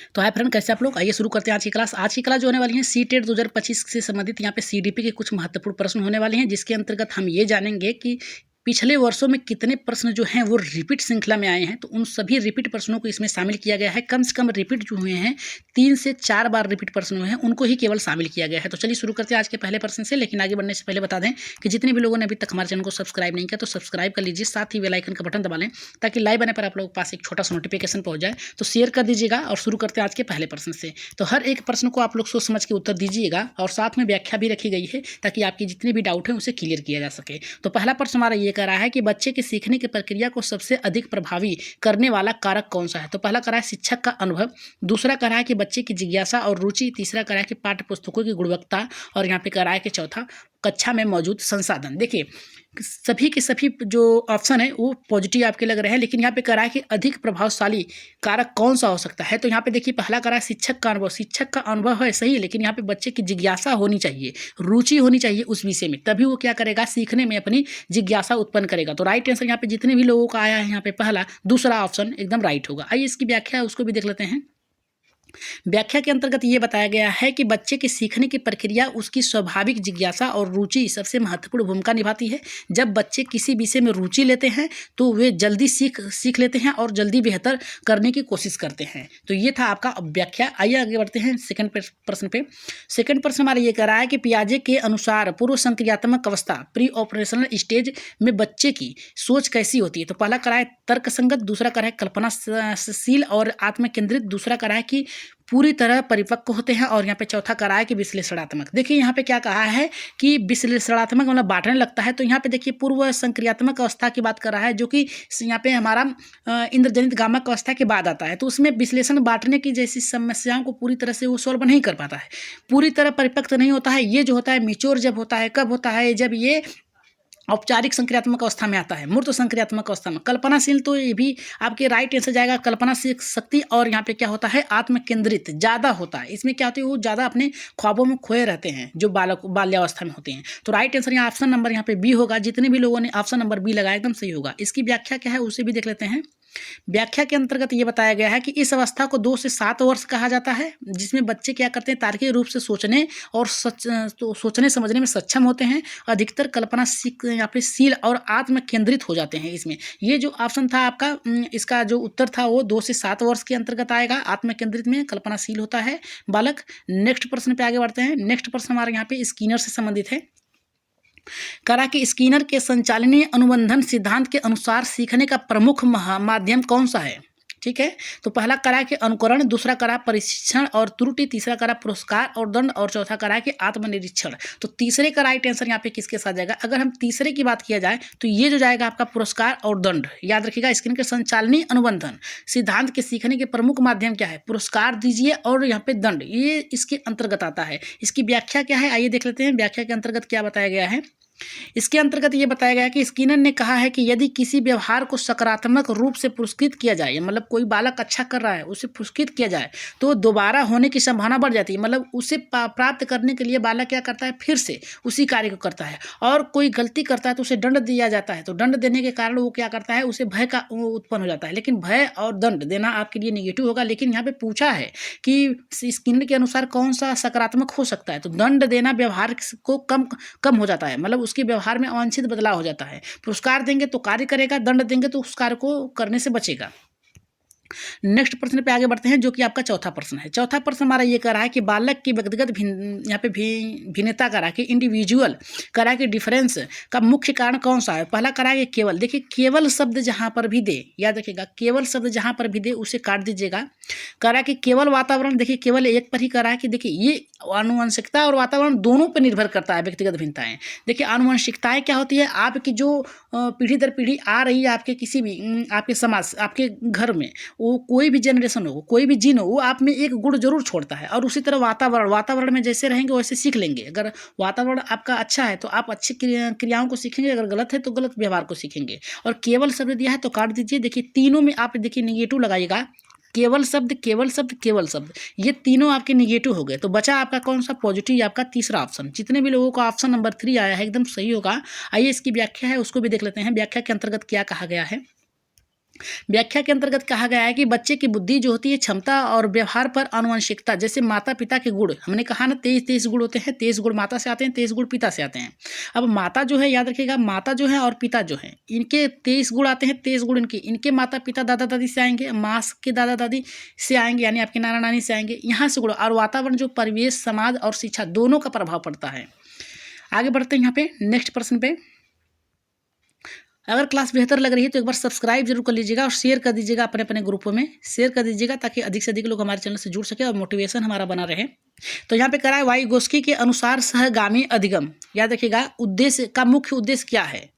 तो hi friend, कैसे आप लोग। आइए शुरू करते हैं आज की क्लास। आज की क्लास जो होने वाली है सीटेट 2025 से संबंधित यहाँ पे सीडीपी के कुछ महत्वपूर्ण प्रश्न होने वाले हैं, जिसके अंतर्गत हम ये जानेंगे कि पिछले वर्षों में कितने प्रश्न जो हैं वो रिपीट श्रृंखला में आए हैं। तो उन सभी रिपीट प्रश्नों को इसमें शामिल किया गया है। कम से कम रिपीट जो हुए हैं 3 से 4 बार रिपीट प्रश्न हुए हैं, उनको ही केवल शामिल किया गया है। तो चलिए शुरू करते हैं आज के पहले प्रश्न से। लेकिन आगे बढ़ने से पहले बता दें कि जितने भी लोगों ने अभी तक हमारे चैनल को सब्सक्राइब नहीं किया तो सब्सक्राइब कर लीजिए, साथ ही बेल आइकन का बटन दबा लें ताकि लाइव आने पर आप लोगों के पास एक छोटा सा नोटिफिकेशन पहुंच जाए। तो शेयर कर दीजिएगा और शुरू करते हैं आज के पहले प्रश्न से। तो हर एक प्रश्न को आप लोग सोच समझ के उत्तर दीजिएगा और साथ में व्याख्या भी रखी गई है ताकि आपकी जितने भी डाउट हैं उसे क्लियर किया जा सके। तो पहला प्रश्न हमारा ये कह रहा है कि बच्चे के सीखने की प्रक्रिया को सबसे अधिक प्रभावी करने वाला कारक कौन सा है। तो पहला कह रहा है शिक्षक का अनुभव, दूसरा कह रहा है कि बच्चे की जिज्ञासा और रुचि, तीसरा कह रहा है कि पाठ्य पुस्तकों की गुणवत्ता, और यहाँ पे कह रहा है कि चौथा कक्षा में मौजूद संसाधन। देखिए सभी के सभी जो ऑप्शन है वो पॉजिटिव आपके लग रहे हैं, लेकिन यहाँ पे कह रहा है कि अधिक प्रभावशाली कारक कौन सा हो सकता है। तो यहाँ पे देखिए पहला कह रहा है शिक्षक का अनुभव। शिक्षक का अनुभव है सही, लेकिन यहाँ पे बच्चे की जिज्ञासा होनी चाहिए, रुचि होनी चाहिए उस विषय में, तभी वो क्या करेगा, सीखने में अपनी जिज्ञासा उत्पन्न करेगा। तो राइट आंसर यहाँ पे जितने भी लोगों का आया है यहाँ पे पहला, दूसरा ऑप्शन एकदम राइट होगा। आइए इसकी व्याख्या है उसको भी देख लेते हैं। व्याख्या के अंतर्गत ये बताया गया है कि बच्चे के सीखने की प्रक्रिया उसकी स्वाभाविक जिज्ञासा और रुचि सबसे महत्वपूर्ण भूमिका निभाती है। जब बच्चे किसी विषय में रुचि लेते हैं तो वे जल्दी सीख लेते हैं और जल्दी बेहतर करने की कोशिश करते हैं। तो ये था आपका व्याख्या। आइए आगे बढ़ते हैं सेकंड प्रश्न पे। सेकंड प्रश्न हमारा ये कह रहा है कि पियाजे के अनुसार पूर्व संक्रियात्मक अवस्था प्री ऑपरेशनल स्टेज में बच्चे की सोच कैसी होती है। तो पहला कह रहा है तर्कसंगत, दूसरा कह रहा है कल्पनाशील और आत्म केंद्रित, दूसरा कह रहा है कि पूरी तरह परिपक्व होते हैं, और यहाँ पे चौथा कह रहा है कि विश्लेषणात्मक। देखिए यहाँ पे क्या कहा है कि विश्लेषणात्मक मतलब बांटने लगता है। तो यहाँ पे देखिए पूर्व संक्रियात्मक अवस्था की बात कर रहा है, जो कि यहाँ पे हमारा इंद्रजनित गामक अवस्था के बाद आता है। तो उसमें विश्लेषण बांटने की जैसी समस्याओं को पूरी तरह से वो सॉल्व नहीं कर पाता है, पूरी तरह परिपक्व नहीं होता है। ये जो होता है मिच्योर जब होता है, कब होता है, जब ये औपचारिक संक्रियात्मक अवस्था में आता है, मूर्त संक्रियात्मक अवस्था में। कल्पनाशील तो ये भी आपके राइट आंसर जाएगा, कल्पनाशील शक्ति। और यहाँ पे क्या होता है, आत्म केंद्रित ज़्यादा होता है। इसमें क्या होती है, वो ज़्यादा अपने ख्वाबों में खोए रहते हैं जो बाल्यावस्था में होते हैं। तो राइट आंसर यहाँ ऑप्शन नंबर यहाँ पे बी होगा। जितने भी लोगों ने ऑप्शन नंबर बी लगाया एकदम सही होगा। इसकी व्याख्या क्या है उसे भी देख लेते हैं। व्याख्या के अंतर्गत ये बताया गया है कि इस अवस्था को 2 से 7 वर्ष कहा जाता है, जिसमें बच्चे क्या करते हैं, तार्किक रूप से सोचने और सोचने समझने में सक्षम होते हैं, अधिकतर कल्पनाशील और आत्म केंद्रित हो जाते हैं। इसमें ये जो ऑप्शन था आपका, इसका जो उत्तर था वो 2 से 7 वर्ष के अंतर्गत आएगा। आत्म केंद्रित में कल्पनाशील होता है बालक। नेक्स्ट प्रश्न पे आगे बढ़ते हैं। नेक्स्ट प्रश्न हमारे यहाँ पे स्किनर से संबंधित है। करा कि स्किनर के संचालनीय अनुबंधन सिद्धांत के अनुसार सीखने का प्रमुख माध्यम कौन सा है। ठीक है, तो पहला करा कि अनुकरण, दूसरा करा परीक्षण और त्रुटि, तीसरा करा पुरस्कार और दंड, और चौथा करा कि आत्मनिरीक्षण। तो तीसरे का राइट आंसर यहाँ पे किसके साथ जाएगा। अगर हम तीसरे की बात किया जाए तो ये जो जाएगा आपका पुरस्कार और दंड। याद रखिएगा, स्किनर के संचालनीय अनुबंधन सिद्धांत के सीखने के प्रमुख माध्यम क्या है, पुरस्कार दीजिए और यहाँ पे दंड, ये इसके अंतर्गत आता है। इसकी व्याख्या क्या है आइए देख लेते हैं। व्याख्या के अंतर्गत क्या बताया गया है। इसके अंतर्गत ये बताया गया है कि स्किनर ने कहा है कि यदि किसी व्यवहार को सकारात्मक रूप से पुरस्कृत किया जाए, मतलब कोई बालक अच्छा कर रहा है उसे पुरस्कृत किया जाए तो दोबारा होने की संभावना बढ़ जाती है। मतलब उसे प्राप्त करने के लिए बालक क्या करता है, फिर से उसी कार्य को करता है। और कोई गलती करता है तो उसे दंड दिया जाता है, तो दंड देने के कारण वो क्या करता है, उसे भय का उत्पन्न हो जाता है। लेकिन भय और दंड देना आपके लिए नेगेटिव होगा। लेकिन यहाँ पे पूछा है कि स्किनर के अनुसार कौन सा सकारात्मक हो सकता है, तो दंड देना व्यवहार को कम हो जाता है, मतलब उसके व्यवहार में अवांछित बदलाव हो जाता है। पुरस्कार देंगे तो कार्य करेगा, दंड देंगे तो उस कार्य को करने से बचेगा। नेक्स्ट प्रश्न पे आगे बढ़ते हैं, जो कि आपका चौथा प्रश्न है। चौथा प्रश्न हमारा ये कह रहा है कि बालक की व्यक्तिगत यहाँ पे भिन्नता करा कि इंडिविजुअल करा कि डिफरेंस का मुख्य कारण कौन सा है। पहला करा कि केवल। देखिए केवल शब्द जहां पर भी दे, याद रखिएगा, केवल शब्द जहां पर भी दे उसे काट दीजिएगा। करा कि केवल वातावरण, देखिए केवल एक पर ही करा है कि देखिए ये आनुवंशिकता और वातावरण दोनों पर निर्भर करता है व्यक्तिगत भिन्नताएं। देखिए आनुवंशिकताएं क्या होती है, आपकी जो पीढ़ी दर पीढ़ी आ रही है आपके किसी भी आपके समाज, आपके घर में, वो कोई भी जनरेशन हो, कोई भी जीन हो, वो आप में एक गुण जरूर छोड़ता है। और उसी तरह वातावरण में जैसे रहेंगे वैसे सीख लेंगे। अगर वातावरण आपका अच्छा है तो आप अच्छी क्रियाओं को सीखेंगे, अगर गलत है तो गलत व्यवहार को सीखेंगे। और केवल शब्द दिया है तो काट दीजिए। देखिए तीनों में आप देखिए नेगेटिव लगाइएगा, केवल शब्द केवल शब्द केवल शब्द, ये तीनों आपके निगेटिव हो गए। तो बचा आपका कौन सा, पॉजिटिव, आपका तीसरा ऑप्शन। जितने भी लोगों का ऑप्शन नंबर 3 आया है एकदम सही होगा। आइए इसकी व्याख्या है उसको भी देख लेते हैं। व्याख्या के अंतर्गत क्या कहा गया है। व्याख्या के अंतर्गत कहा गया है कि बच्चे की बुद्धि जो होती है क्षमता और व्यवहार पर आनुवंशिकता, जैसे माता पिता के गुण, हमने कहा ना 23 गुण होते हैं, 23 गुण माता से आते हैं, 23 गुण पिता से आते हैं। अब माता जो है, याद रखिएगा, माता जो है और पिता जो है, इनके 23 गुण आते हैं, 23 गुण इनके माता पिता दादा दादी से आएंगे, माँ के दादा दादी से आएंगे, यानी आपके नाना नानी से आएंगे, यहाँ से गुण, और वातावरण जो परिवेश, समाज और शिक्षा दोनों का प्रभाव पड़ता है। आगे बढ़ते हैं यहाँ पे नेक्स्ट प्रश्न पे। अगर क्लास बेहतर लग रही है तो एक बार सब्सक्राइब जरूर कर लीजिएगा और शेयर कर दीजिएगा, अपने अपने ग्रुपों में शेयर कर दीजिएगा, ताकि अधिक से अधिक लोग हमारे चैनल से जुड़ सके और मोटिवेशन हमारा बना रहे। तो यहाँ पे करा है वाइगोस्की के अनुसार सहगामी अधिगम, याद रखिएगा, उद्देश्य का मुख्य उद्देश्य क्या है।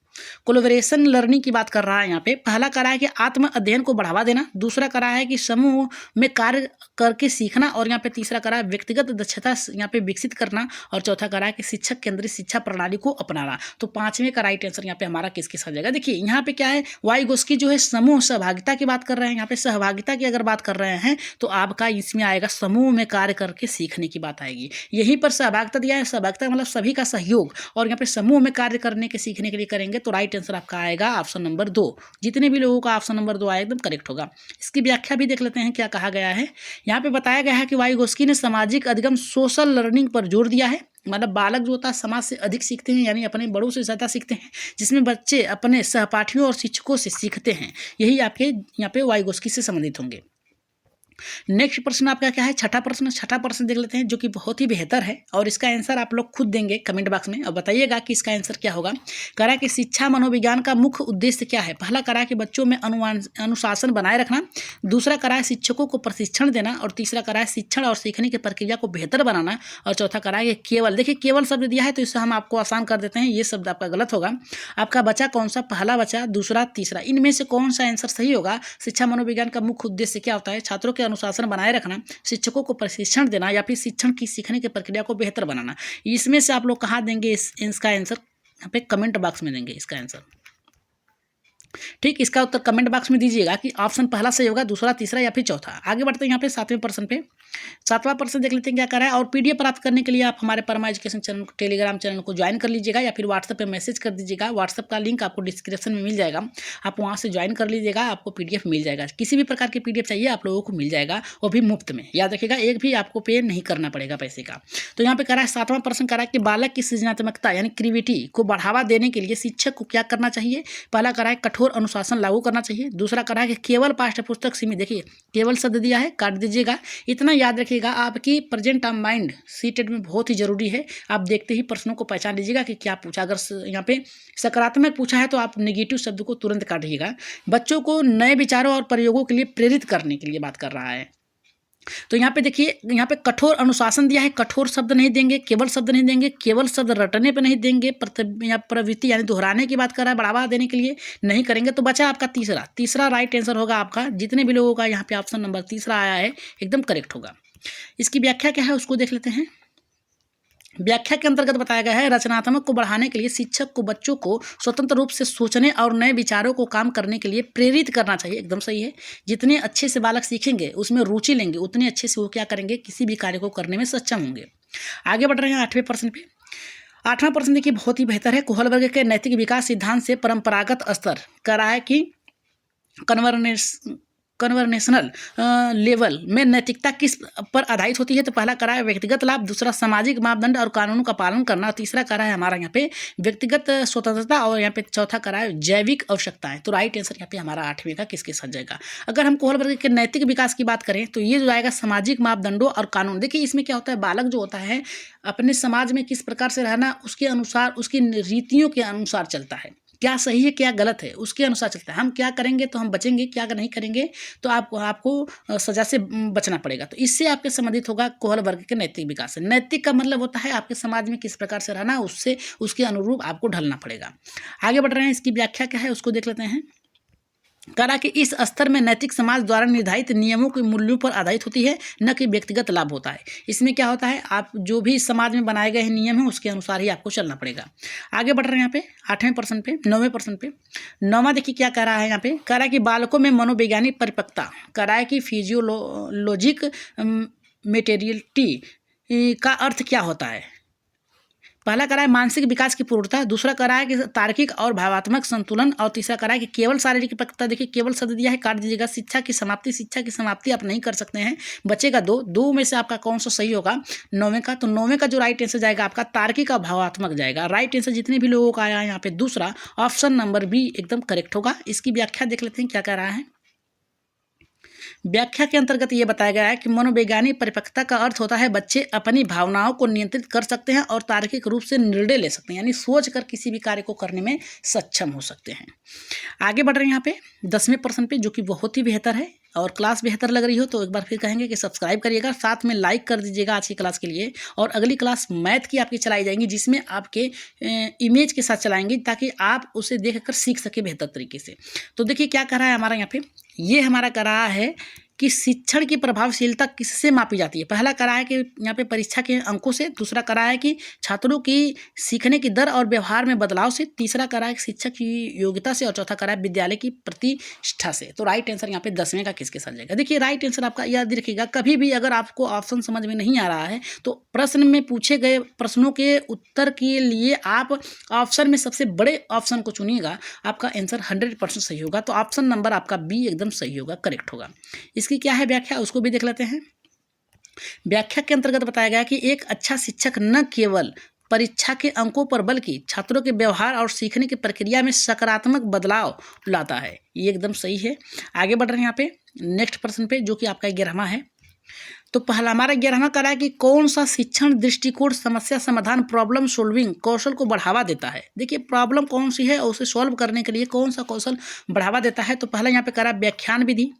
कोलैबोरेशन लर्निंग की बात कर रहा है यहाँ पे। पहला करा है कि आत्म अध्ययन को बढ़ावा देना, दूसरा करा है कि समूह में कार्य करके सीखना, और यहाँ पे तीसरा करा है व्यक्तिगत दक्षता यहाँ पे विकसित करना, और चौथा करा है कि शिक्षक केंद्रित शिक्षा प्रणाली को अपनाना। तो पांचवें का राइट आंसर यहाँ पे हमारा किसके आ जाएगा। देखिए यहाँ पे क्या है, वाइगोस्की जो है समूह सहभागिता की बात कर रहे हैं। यहाँ पे सहभागिता की अगर बात कर रहे हैं तो आपका इसमें आएगा समूह में कार्य करके सीखने की बात आएगी। यहीं पर सहभागिता दिया है, सहभागिता मतलब सभी का सहयोग, और यहाँ पे समूह में कार्य करने के सीखने के लिए करेंगे, तो राइट आंसर आपका आएगा ऑप्शन नंबर 2। जितने भी लोगों का ऑप्शन नंबर 2 आया एकदम करेक्ट होगा। इसकी व्याख्या भी देख लेते हैं क्या कहा गया है। यहाँ पे बताया गया है कि वाइगोस्की ने सामाजिक अधिगम सोशल लर्निंग पर जोर दिया है, मतलब बालक जो होता है समाज से अधिक सीखते हैं, यानी अपने बड़ों से ज़्यादा सीखते हैं, जिसमें बच्चे अपने सहपाठियों और शिक्षकों से सीखते हैं। यही आपके यहाँ पे वाइगोस्की से संबंधित होंगे। नेक्स्ट प्रश्न आपका क्या है, छठा प्रश्न देख लेते हैं, जो कि बहुत ही बेहतर है, और इसका आंसर आप लोग खुद देंगे कमेंट बॉक्स में और बताइएगा कि इसका आंसर क्या होगा। करा कि शिक्षा मनोविज्ञान का मुख्य उद्देश्य क्या है। पहला करा कि बच्चों में अनुशासन बनाए रखना, दूसरा करा है शिक्षकों को प्रशिक्षण देना, और तीसरा करा है शिक्षण और सीखने की प्रक्रिया को बेहतर बनाना, और चौथा करा है केवल, देखिए केवल शब्द दिया है तो इससे हम आपको आसान कर देते हैं, ये शब्द आपका गलत होगा। आपका बचा कौन सा, पहला बचा, दूसरा, तीसरा, इनमें से कौन सा आंसर सही होगा। शिक्षा मनोविज्ञान का मुख्य उद्देश्य क्या होता है, छात्रों के अनुशासन बनाए रखना, शिक्षकों को प्रशिक्षण देना, या फिर शिक्षण की सीखने की प्रक्रिया को बेहतर बनाना। इसमें से आप लोग कहाँ देंगे इसका आंसर, यहाँ पे कमेंट बॉक्स में देंगे इसका आंसर। ठीक, इसका उत्तर कमेंट बॉक्स में दीजिएगा कि ऑप्शन पहला सही होगा, दूसरा, तीसरा या फिर चौथा। आगे बढ़ते हैं यहाँ पे सातवें प्रश्न पे। सातवां प्रश्न देख लेते हैं क्या कर रहा है। और पीडीएफ प्राप्त करने के लिए आप हमारे परमा एजुकेशन चैनल टेलीग्राम चैनल को ज्वाइन कर लीजिएगा, या फिर व्हाट्सएप पे मैसेज कर दीजिएगा। व्हाट्सएप का लिंक आपको डिस्क्रिप्शन में मिल जाएगा, आप वहाँ से ज्वाइन कर लीजिएगा, आपको पीडीएफ मिल जाएगा। किसी भी प्रकार की पीडीएफ चाहिए आप लोगों को मिल जाएगा, वो भी मुफ्त में, याद रखिएगा, एक भी आपको पे नहीं करना पड़ेगा पैसे का। तो यहाँ पे कह रहा है सातवां प्रश्न कह रहा है कि बालक की सृजनात्मकता यानी क्रिएटिविटी को बढ़ावा देने के लिए शिक्षक को क्या करना चाहिए। पहला कह रहा है कठोर अनुशासन लागू करना चाहिए, दूसरा कह रहा है कि केवल पाठ्य पुस्तक सीमित, देखिए केवल शब्द दिया है, काट दीजिएगा। इतना याद रखिएगा, आपकी प्रेजेंट ऑफ माइंड सीटेट में बहुत ही जरूरी है। आप देखते ही प्रश्नों को पहचान लीजिएगा कि क्या पूछा। अगर यहाँ पे सकारात्मक पूछा है तो आप नेगेटिव शब्द को तुरंत काटिएगा। बच्चों को नए विचारों और प्रयोगों के लिए प्रेरित करने के लिए बात कर रहा है। तो यहाँ पे देखिए, यहाँ पे कठोर अनुशासन दिया है, कठोर शब्द नहीं देंगे, केवल शब्द नहीं देंगे, केवल शब्द रटने पे नहीं देंगे, प्रवृत्ति यानी दोहराने की बात कर रहा है, बढ़ावा देने के लिए नहीं करेंगे। तो बचा आपका तीसरा राइट आंसर होगा आपका। जितने भी लोगों का यहाँ पे ऑप्शन नंबर तीसरा आया है एकदम करेक्ट होगा। इसकी व्याख्या क्या है उसको देख लेते हैं। व्याख्या के अंतर्गत बताया गया है रचनात्मक को बढ़ाने के लिए शिक्षक को बच्चों को स्वतंत्र रूप से सोचने और नए विचारों को काम करने के लिए प्रेरित करना चाहिए। एकदम सही है। जितने अच्छे से बालक सीखेंगे, उसमें रुचि लेंगे, उतने अच्छे से वो क्या करेंगे, किसी भी कार्य को करने में सक्षम होंगे। आगे बढ़ रहे हैं आठवें प्रश्न पे। आठवां प्रश्न देखिए बहुत ही बेहतर है। कोहल वर्ग के नैतिक विकास सिद्धांत से परंपरागत स्तर कह रहा है कि कन्वर्नेशनल लेवल में नैतिकता किस पर आधारित होती है। तो पहला करा है व्यक्तिगत लाभ, दूसरा सामाजिक मापदंड और कानूनों का पालन करना, तीसरा करा है हमारा यहाँ पे व्यक्तिगत स्वतंत्रता, और यहाँ पे चौथा करा है जैविक आवश्यकताएं। तो राइट आंसर यहाँ पे हमारा आठवें का किसके साथ जाएगा। अगर हम कोहल वर्ग के नैतिक विकास की बात करें तो ये जो आएगा सामाजिक मापदंडों और कानून। देखिए इसमें क्या होता है, बालक जो होता है अपने समाज में किस प्रकार से रहना, उसके अनुसार, उसकी रीतियों के अनुसार चलता है। क्या सही है क्या गलत है उसके अनुसार चलता है। हम क्या करेंगे तो हम बचेंगे, क्या नहीं करेंगे तो आपको सजा से बचना पड़ेगा। तो इससे आपके संबंधित होगा कोहल वर्ग के नैतिक विकास से। नैतिक का मतलब होता है आपके समाज में किस प्रकार से रहना, उससे उसके अनुरूप आपको ढलना पड़ेगा। आगे बढ़ रहे हैं, इसकी व्याख्या क्या है उसको देख लेते हैं। कहा कि इस स्तर में नैतिक समाज द्वारा निर्धारित नियमों के मूल्यों पर आधारित होती है, न कि व्यक्तिगत लाभ होता है। इसमें क्या होता है, आप जो भी समाज में बनाए गए नियम हैं उसके अनुसार ही आपको चलना पड़ेगा। आगे बढ़ रहे हैं यहाँ पे आठवें प्रश्न पे, नौवें प्रश्न पे। नौवां देखिए क्या कह रहा है यहाँ पे, कह रहा है कि बालकों में मनोवैज्ञानिक परिपक्वता, कह रहा है कि फिजियोलॉजिक मेटेरियलिटी का अर्थ क्या होता है। पहला करा है मानसिक विकास की पूर्णता, दूसरा करा है कि तार्किक और भावात्मक संतुलन, और तीसरा करा है कि केवल शारीरिक परिपक्वता। देखिए केवल शब्द दिया है, काट दीजिएगा। शिक्षा की समाप्ति आप नहीं कर सकते हैं, बचेगा दो में से आपका कौन सा सही होगा? 9वें का। तो 9वें का जो राइट आंसर जाएगा आपका तार्किक और भावात्मक जाएगा। राइट आंसर जितने भी लोगों का आया है यहाँ पे दूसरा ऑप्शन नंबर बी एकदम करेक्ट होगा। इसकी व्याख्या देख लेते हैं क्या कह रहा है। व्याख्या के अंतर्गत ये बताया गया है कि मनोवैज्ञानिक परिपक्वता का अर्थ होता है बच्चे अपनी भावनाओं को नियंत्रित कर सकते हैं और तार्किक रूप से निर्णय ले सकते हैं, यानी सोच कर किसी भी कार्य को करने में सक्षम हो सकते हैं। आगे बढ़ रहे हैं यहाँ पे 10वें प्रश्न पे, जो कि बहुत ही बेहतर है और क्लास बेहतर लग रही हो तो एक बार फिर कहेंगे कि सब्सक्राइब करिएगा, साथ में लाइक कर दीजिएगा आज की क्लास के लिए। और अगली क्लास मैथ की आपकी चलाई जाएंगी, जिसमें आपके इमेज के साथ चलाएंगी ताकि आप उसे देखकर सीख सके बेहतर तरीके से। तो देखिए क्या कह रहा है हमारा यहाँ पे, ये हमारा कह रहा है कि शिक्षण की प्रभावशीलता किससे मापी जाती है। पहला करा है कि यहाँ पे परीक्षा के अंकों से, दूसरा करा है कि छात्रों की सीखने की दर और व्यवहार में बदलाव से, तीसरा करा है शिक्षक की योग्यता से, और चौथा करा है विद्यालय की प्रतिष्ठा से। तो राइट आंसर यहाँ पे 10वें का किसके साथ जाएगा? देखिए राइट आंसर आपका याद रखिएगा, कभी भी अगर आपको ऑप्शन समझ में नहीं आ रहा है तो प्रश्न में पूछे गए प्रश्नों के उत्तर के लिए आप ऑप्शन में सबसे बड़े ऑप्शन को चुनिएगा, आपका आंसर 100% सही होगा। तो ऑप्शन नंबर आपका बी एकदम सही होगा, करेक्ट होगा। इसकी क्या है व्याख्या, उसको भी देख लेते हैं। व्याख्या के अंतर्गत बताया गया कि एक अच्छा शिक्षक न केवल परीक्षा के अंकों पर बल्कि छात्रों के व्यवहार और सीखने की प्रक्रिया में सकारात्मक बदलाव लाता है। ये एकदम सही है। आगे बढ़ रहे हैं यहाँ पे नेक्स्ट प्रश्न पे, जो कि आपका 11वां है। तो पहला हमारा 11वां करा है कि कौन सा शिक्षण दृष्टिकोण समस्या समाधान प्रॉब्लम सोल्विंग कौशल को बढ़ावा देता है। देखिए प्रॉब्लम कौन सी है और उसे सॉल्व करने के लिए कौन सा कौशल बढ़ावा देता है। तो पहला यहाँ पे करा व्याख्यान विधि,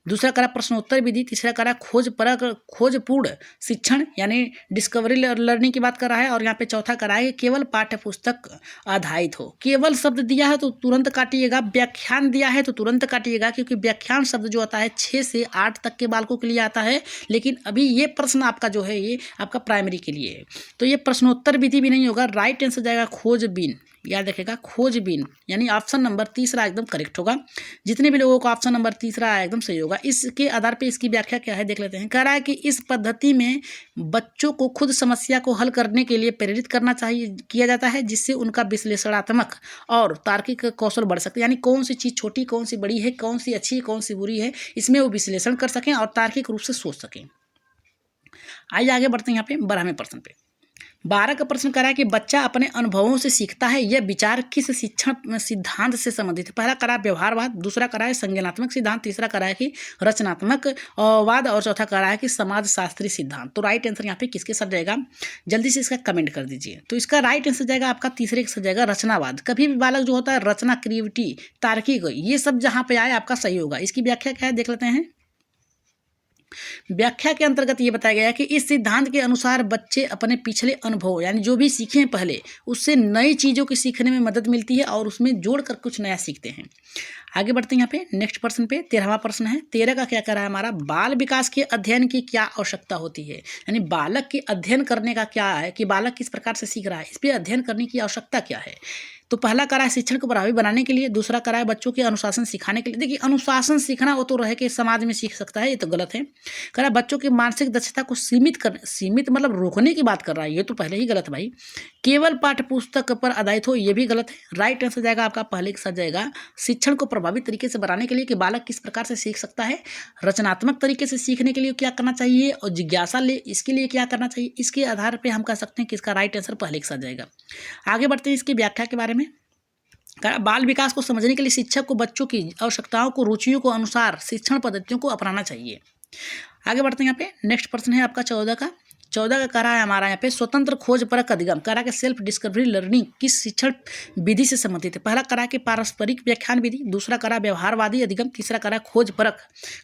दूसरा करा प्रश्नोत्तर विधि, तीसरा करा खोजपूर्ण शिक्षण यानी डिस्कवरी लर्निंग की बात कर रहा है, और यहाँ पे चौथा करा है केवल पाठ्य पुस्तक आधारित हो। केवल शब्द दिया है तो तुरंत काटिएगा, व्याख्यान दिया है तो तुरंत काटिएगा, क्योंकि व्याख्यान शब्द जो आता है 6 से 8 तक के बालकों के लिए आता है, लेकिन अभी ये प्रश्न आपका जो है ये आपका प्राइमरी के लिए है। तो ये प्रश्नोत्तर विधि भी नहीं होगा, राइट आंसर जाएगा खोजबीन। याद रखेगा खोजबीन, यानी ऑप्शन नंबर तीसरा एकदम करेक्ट होगा। जितने भी लोगों को ऑप्शन नंबर तीसरा एकदम सही होगा। इसके आधार पे इसकी व्याख्या क्या है देख लेते हैं। कह रहा है कि इस पद्धति में बच्चों को खुद समस्या को हल करने के लिए प्रेरित किया जाता है, जिससे उनका विश्लेषणात्मक और तार्किक कौशल बढ़ सकते हैं। यानी कौन सी चीज़ छोटी, कौन सी बड़ी है, कौन सी अच्छी है, कौन सी बुरी है, इसमें वो विश्लेषण कर सकें और तार्किक रूप से सोच सकें। आइए आगे बढ़ते हैं यहाँ पे 12वें प्रश्न पे। 12 का प्रश्न करा है कि बच्चा अपने अनुभवों से सीखता है, यह विचार किस शिक्षण सिद्धांत से संबंधित है। पहला करा है व्यवहारवाद, दूसरा करा है संज्ञानात्मक सिद्धांत, तीसरा करा है कि रचनात्मक वाद, और चौथा करा है कि समाजशास्त्री सिद्धांत। तो राइट आंसर यहाँ पे किसके साथ जाएगा, जल्दी से इसका कमेंट कर दीजिए। तो इसका राइट आंसर जाएगा आपका तीसरे के साथ जाएगा रचनावाद। कभी भी बालक जो होता है रचना, क्रिएटिविटी, तार्किक, ये सब जहाँ पे आए आपका सही होगा। इसकी व्याख्या क्या है देख लेते हैं। व्याख्या के अंतर्गत ये बताया गया है कि इस सिद्धांत के अनुसार बच्चे अपने पिछले अनुभव यानी जो भी सीखे हैं पहले, उससे नई चीज़ों की सीखने में मदद मिलती है और उसमें जोड़कर कुछ नया सीखते हैं। आगे बढ़ते हैं यहाँ पे नेक्स्ट प्रश्न पे। 13वां प्रश्न है। 13 का क्या कह रहा है हमारा, बाल विकास के अध्ययन की क्या आवश्यकता होती है। यानी बालक के अध्ययन करने का क्या है कि बालक किस प्रकार से सीख रहा है, इस पर अध्ययन करने की आवश्यकता क्या है। तो पहला करा है शिक्षण को प्रभावी बनाने के लिए, दूसरा करा है बच्चों के अनुशासन सिखाने के लिए। देखिए अनुशासन सीखना वो तो रह के समाज में सीख सकता है, ये तो गलत है। करा बच्चों की मानसिक दक्षता को सीमित मतलब रोकने की बात कर रहा है, ये तो पहले ही गलत भाई। केवल पाठ्य पुस्तक पर आधारित हो, ये भी गलत है। राइट आंसर जाएगा आपका पहले के साथ जाएगा शिक्षण को प्रभावी तरीके से बनाने के लिए कि बालक किस प्रकार से सीख सकता है, रचनात्मक तरीके से सीखने के लिए क्या करना चाहिए और जिज्ञासा ले इसके लिए क्या करना चाहिए। इसके आधार पर हम कह सकते हैं कि इसका राइट आंसर पहले के साथ जाएगा। आगे बढ़ते हैं इसकी व्याख्या के बारे में। बाल विकास को समझने के लिए शिक्षक को बच्चों की आवश्यकताओं को, रुचियों को अनुसार शिक्षण पद्धतियों को अपनाना चाहिए। आगे बढ़ते हैं यहाँ पे नेक्स्ट प्रश्न है आपका 14 का। 14 का कह रहा है हमारा यहाँ पे स्वतंत्र खोज परक अधिगम, कह रहा है कि सेल्फ डिस्कवरी लर्निंग किस शिक्षण विधि से संबंधित है। पहला कह रहा है कि पारस्परिक व्याख्यान विधि, दूसरा कह रहा है व्यवहारवादी अधिगम, तीसरा कह रहा है खोज परक,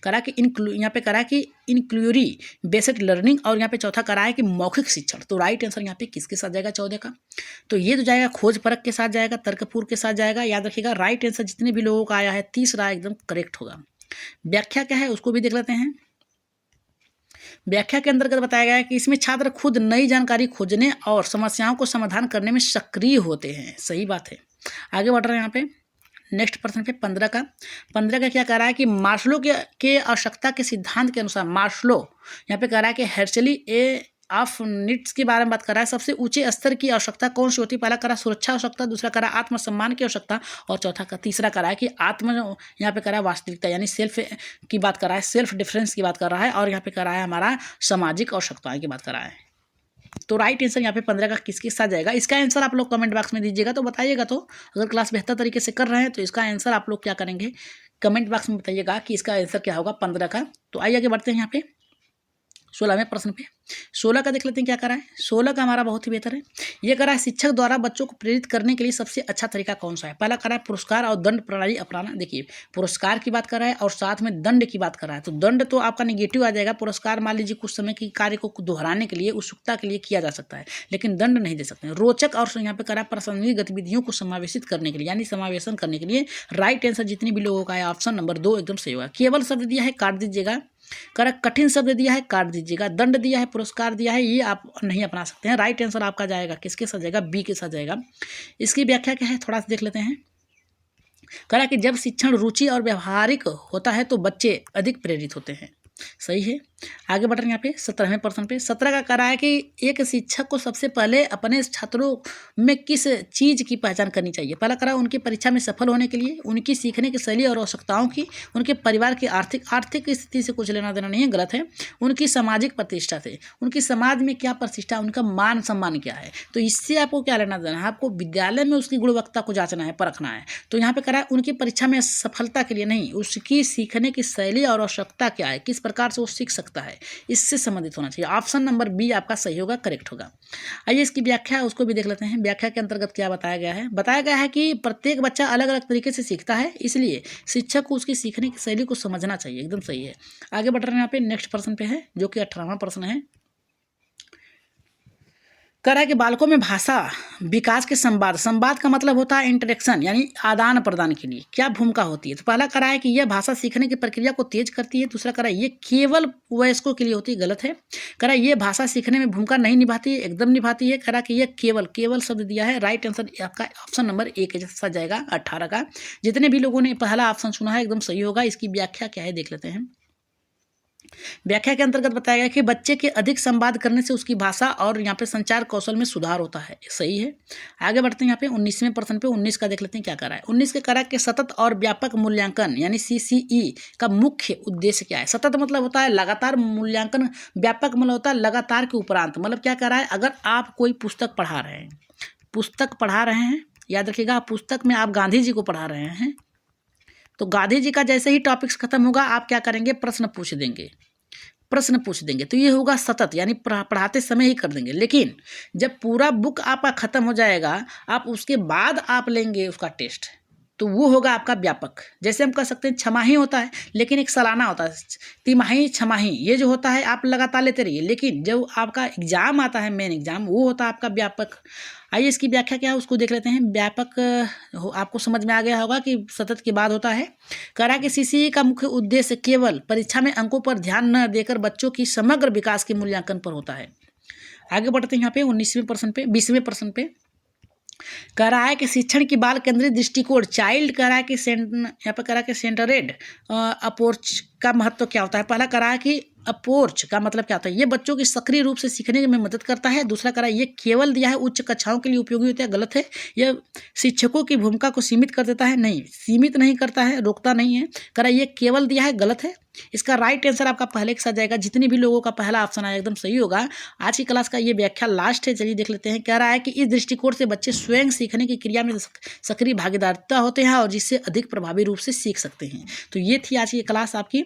कह रहा है कि यहाँ पे कह रहा है कि इंक्लूरी बेस्ड लर्निंग, और यहाँ पे चौथा कह रहा है कि मौखिक शिक्षण। तो राइट आंसर यहाँ पे किसके साथ जाएगा 14 का, तो ये तो जाएगा खोज परक के साथ जाएगा, तर्कपूर्ण के साथ जाएगा। याद रखिएगा राइट आंसर जितने भी लोगों का आया है तीसरा एकदम करेक्ट होगा। व्याख्या क्या है उसको भी देख लेते हैं। व्याख्या के अंतर्गत बताया गया है कि इसमें छात्र खुद नई जानकारी खोजने और समस्याओं को समाधान करने में सक्रिय होते हैं। सही बात है। आगे बढ़ रहे हैं यहाँ पे नेक्स्ट प्रश्न पे 15 का क्या कह रहा है कि मार्शलो के आवश्यकता के सिद्धांत के अनुसार, मार्शलो यहाँ पे कह रहा है कि हर्शली ऑफ नीड्स के बारे में बात कर रहा है। सबसे ऊंचे स्तर की आवश्यकता कौन सी होती है? पहला करा सुरक्षा आवश्यकता, दूसरा करा आत्मसम्मान की आवश्यकता और चौथा का तीसरा करा है कि यहाँ पे करा है वास्तविकता यानी सेल्फ की बात कर रहा है, सेल्फ डिफरेंस की बात कर रहा है और यहाँ पे कर रहा है हमारा सामाजिक आवश्यकताएं की बात कर रहा है। तो राइट आंसर यहाँ पे 15 का किसके साथ जाएगा? इसका आंसर आप लोग कमेंट बॉक्स में दीजिएगा, तो बताइएगा। तो अगर क्लास बेहतर तरीके से कर रहे हैं तो इसका आंसर आप लोग क्या करेंगे, कमेंट बॉक्स में बताइएगा कि इसका आंसर क्या होगा 15 का। तो आइए आगे बढ़ते हैं यहाँ पे 16वें प्रश्न पे। 16 का देख लेते हैं क्या करा है। 16 का हमारा बहुत ही बेहतर है। ये करा है शिक्षक द्वारा बच्चों को प्रेरित करने के लिए सबसे अच्छा तरीका कौन सा है? पहला करा है पुरस्कार और दंड प्रणाली अपनाना। देखिए पुरस्कार की बात कर रहा है और साथ में दंड की बात कर रहा है। तो दंड तो आपका निगेटिव आ जाएगा। पुरस्कार मान लीजिए कुछ समय की कार्य को दोहराने के लिए, उत्सुकता के लिए किया जा सकता है, लेकिन दंड नहीं दे सकते। रोचक और यहाँ पे करा प्रासंगिक गतिविधियों को समावेशित करने के लिए यानी समावेशन करने के लिए राइट आंसर जितनी भी लोगों का है ऑप्शन नंबर 2 एकदम सही होगा। केवल शब्द दिया है काट दीजिएगा, करा कठिन शब्द दिया है काट दीजिएगा, दंड दिया है, पुरस्कार दिया है, ये आप नहीं अपना सकते हैं। राइट आंसर आपका जाएगा किसके साथ जाएगा? बी के साथ जाएगा। इसकी व्याख्या क्या है थोड़ा सा देख लेते हैं। करा कि जब शिक्षण रुचि और व्यवहारिक होता है तो बच्चे अधिक प्रेरित होते हैं। सही है। आगे बढ़ रहे हैं यहाँ पे 17वें प्रश्न पे। 17 का करा है कि एक शिक्षक को सबसे पहले अपने छात्रों में किस चीज़ की पहचान करनी चाहिए? पहला करा उनकी परीक्षा में सफल होने के लिए, उनकी सीखने की शैली और आवश्यकताओं की, उनके परिवार की आर्थिक स्थिति से कुछ लेना देना नहीं है, गलत है, उनकी सामाजिक प्रतिष्ठा से, उनकी समाज में क्या प्रतिष्ठा, उनका मान सम्मान क्या है। तो इससे आपको क्या लेना देना है? आपको विद्यालय में उसकी गुणवत्ता को जांचना है, परखना है। तो यहाँ पे करा है उनकी परीक्षा में सफलता के लिए नहीं, उसकी सीखने की शैली और आवश्यकता क्या है, किस प्रकार से वो सीख सकता है, इससे संबंधित होना चाहिए। ऑप्शन नंबर बी आपका सही होगा, करेक्ट होगा। आइए इसकी व्याख्या उसको भी देख लेते हैं। व्याख्या के अंतर्गत क्या बताया गया है? बताया गया है कि प्रत्येक बच्चा अलग अलग तरीके से सीखता है, इसलिए शिक्षक को उसकी सीखने की शैली को समझना चाहिए। एकदम सही है। आगे बढ़ रहे हैं यहाँ पे नेक्स्ट प्रश्न पे है जो कि 18वां प्रश्न है। कह रहा है कि बालकों में भाषा विकास के संवाद का मतलब होता है इंटरेक्शन यानी आदान प्रदान के लिए क्या भूमिका होती है? तो पहला करा है कि यह भाषा सीखने की प्रक्रिया को तेज करती है। दूसरा करा ये केवल वयस्कों के लिए होती है, गलत है। करा ये भाषा सीखने में भूमिका नहीं निभाती है, एकदम निभाती है। करा कि यह केवल शब्द दिया है। राइट आंसर आपका ऑप्शन नंबर 1 के साथ जाएगा 18 का। जितने भी लोगों ने पहला ऑप्शन सुना है एकदम सही होगा। इसकी व्याख्या क्या है देख लेते हैं। व्याख्या के अंतर्गत बताया गया कि बच्चे के अधिक संवाद करने से उसकी भाषा और यहाँ पे संचार कौशल में सुधार होता है। सही है। आगे बढ़ते हैं यहाँ पे 19वें प्रश्न पे। 19 का देख लेते हैं क्या कर रहा है। 19 के करा के सतत और व्यापक मूल्यांकन यानी CCE का मुख्य उद्देश्य क्या है? सतत मतलब होता है लगातार मूल्यांकन, व्यापक मतलब होता है लगातार के उपरांत। मतलब क्या कर रहा है, अगर आप कोई पुस्तक पढ़ा रहे हैं, याद रखिएगा पुस्तक में आप गांधी जी को पढ़ा रहे हैं, तो गांधी जी का जैसे ही टॉपिक्स खत्म होगा आप क्या करेंगे, प्रश्न पूछ देंगे। तो ये होगा सतत यानी पढ़ाते समय ही कर देंगे। लेकिन जब पूरा बुक आपका खत्म हो जाएगा, आप उसके बाद आप लेंगे उसका टेस्ट, तो वो होगा आपका व्यापक। जैसे हम कह सकते हैं छमाही होता है लेकिन एक सालाना होता है, तिमाही छमाही ये जो होता है आप लगातार लेते रहिए। लेकिन जब आपका एग्जाम आता है, मेन एग्जाम, वो होता है आपका व्यापक। आइए इसकी व्याख्या क्या है उसको देख लेते हैं। व्यापक आपको समझ में आ गया होगा कि सतत के बाद होता है। करा कि CCE का मुख्य उद्देश्य केवल परीक्षा में अंकों पर ध्यान न देकर बच्चों की समग्र विकास के मूल्यांकन पर होता है। आगे बढ़ते हैं यहाँ पे 20वें प्रश्न पे। कह रहा है कि शिक्षण की बाल केंद्रित दृष्टिकोण चाइल्ड कह रहा है कि यहाँ पर कह रहा है कि सेंटरेड अप्रोच का महत्व क्या होता है? पहला कह रहा है कि अप्रोच का मतलब क्या होता है, ये बच्चों की सक्रिय रूप से सीखने में मदद करता है। दूसरा कह रहा है ये केवल दिया है उच्च कक्षाओं के लिए उपयोगी होता है, गलत है। यह शिक्षकों की भूमिका को सीमित कर देता है, नहीं, सीमित नहीं करता है, रोकता नहीं है। कह रहा है ये केवल दिया है, गलत है। इसका राइट आंसर आपका पहले के साथ जाएगा। जितने भी लोगों का पहला ऑप्शन आया एकदम सही होगा। आज की क्लास का ये व्याख्या लास्ट है, चलिए देख लेते हैं। कह रहा है कि इस दृष्टिकोण से बच्चे स्वयं सीखने की क्रिया में सक्रिय भागीदारिता होते हैं और जिससे अधिक प्रभावी रूप से सीख सकते हैं। तो ये थी आज की क्लास आपकी।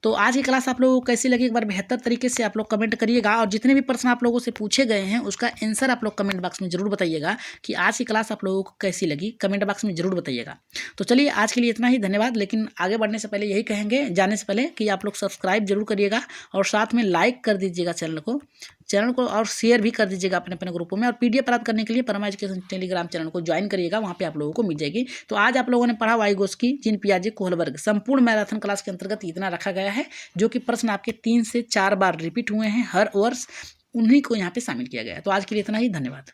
तो आज की क्लास आप लोगों को कैसी लगी एक बार बेहतर तरीके से आप लोग कमेंट करिएगा, और जितने भी प्रश्न आप लोगों से पूछे गए हैं उसका आंसर आप लोग कमेंट बॉक्स में जरूर बताइएगा कि आज की क्लास आप लोगों को कैसी लगी, कमेंट बॉक्स में जरूर बताइएगा। तो चलिए आज के लिए इतना ही, धन्यवाद। लेकिन आगे बढ़ने से पहले यही कहेंगे, जाने से पहले, कि आप लोग सब्सक्राइब जरूर करिएगा और साथ में लाइक कर दीजिएगा चैनल को और शेयर भी कर दीजिएगा अपने अपने ग्रुपों में। और PDF प्राप्त करने के लिए परमा एजुकेशन टेलीग्राम चैनल को ज्वाइन करिएगा, वहाँ पे आप लोगों को मिल जाएगी। तो आज आप लोगों ने पढ़ा वाइगोस की, जीन पियाजे, कोहलबर्ग, संपूर्ण मैराथन क्लास के अंतर्गत इतना रखा गया है, जो कि प्रश्न आपके 3 से 4 बार रिपीट हुए हैं हर वर्ष, उन्हीं को यहाँ पे शामिल किया गया है। तो आज के लिए इतना ही, धन्यवाद।